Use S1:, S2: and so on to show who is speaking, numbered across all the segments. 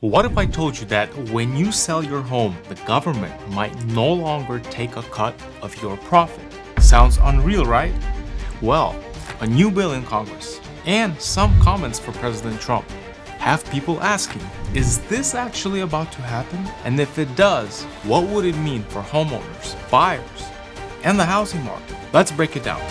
S1: What if I told you that when you sell your home, the government might no longer take a cut of your profit? Sounds unreal, right? Well, a new bill in Congress and some comments from President Trump have people asking, is this actually about to happen? And if it does, what would it mean for homeowners, buyers, and the housing market? Let's break it down.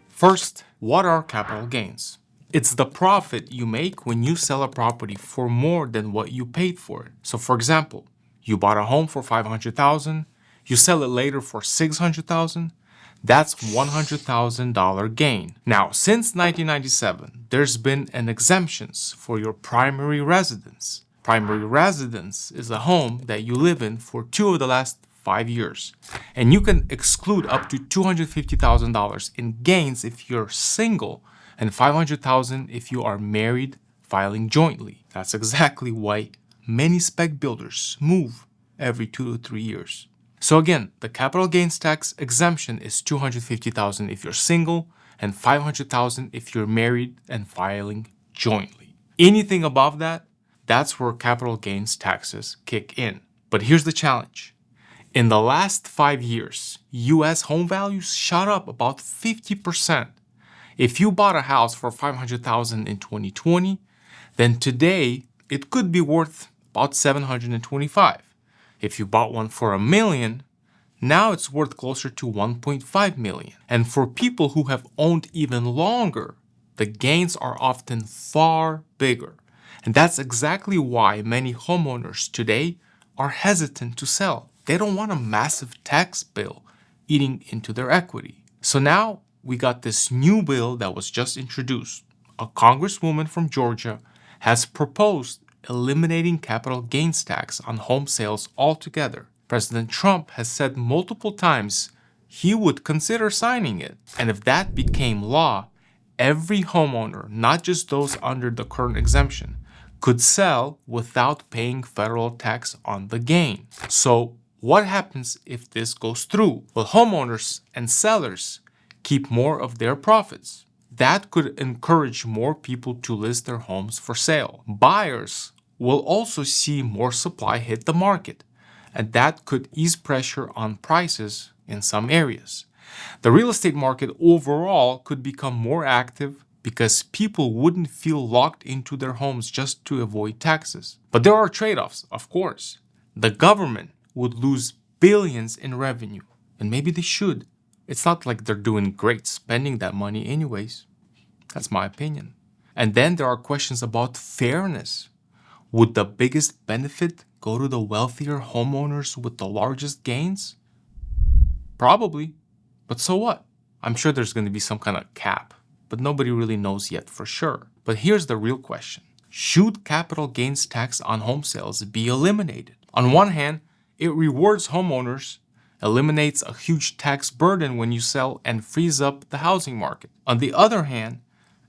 S1: First, what are capital gains? It's the profit you make when you sell a property for more than what you paid for it. So for example, you bought a home for $500,000, you sell it later for $600,000, that's $100,000 gain. Now, since 1997, there's been an exemptions for your primary residence. Primary residence is a home that you live in for 2 of the last 5 years. And you can exclude up to $250,000 in gains if you're single and $500,000 if you are married filing jointly. That's exactly why many spec builders move every 2 to 3 years. So again, the capital gains tax exemption is $250,000 if you're single and $500,000 if you're married and filing jointly. Anything above that, that's where capital gains taxes kick in. But here's the challenge. In the last 5 years, U.S. home values shot up about 50%. If you bought a house for $500,000 in 2020, then today it could be worth about $725,000. If you bought one for $1 million, now it's worth closer to $1.5 million. And for people who have owned even longer, the gains are often far bigger. And that's exactly why many homeowners today are hesitant to sell. They don't want a massive tax bill eating into their equity. So now we got this new bill that was just introduced. A Congresswoman from Georgia has proposed eliminating capital gains tax on home sales altogether. President Trump has said multiple times he would consider signing it. And if that became law, every homeowner, not just those under the current exemption, could sell without paying federal tax on the gain. So what happens if this goes through? Well, homeowners and sellers keep more of their profits. That could encourage more people to list their homes for sale. Buyers will also see more supply hit the market, and that could ease pressure on prices in some areas. The real estate market overall could become more active because people wouldn't feel locked into their homes just to avoid taxes. But there are trade-offs, of course. The government would lose billions in revenue, and maybe they should. It's not like they're doing great spending that money anyways. That's my opinion. And then there are questions about fairness. Would the biggest benefit go to the wealthier homeowners with the largest gains? Probably. But so what? I'm sure there's going to be some kind of cap, but nobody really knows yet for sure. But here's the real question. Should capital gains tax on home sales be eliminated? On one hand, it rewards homeowners, eliminates a huge tax burden when you sell, and frees up the housing market. On the other hand,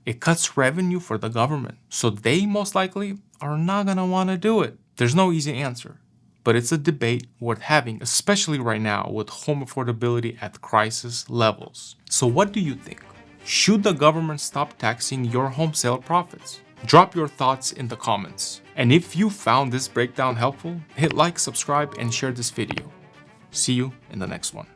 S1: it cuts revenue for the government. So they most likely are not going to want to do it. There's no easy answer, but it's a debate worth having, especially right now with home affordability at crisis levels. So what do you think? Should the government stop taxing your home sale profits? Drop your thoughts in the comments. And if you found this breakdown helpful, hit like, subscribe, and share this video. See you in the next one.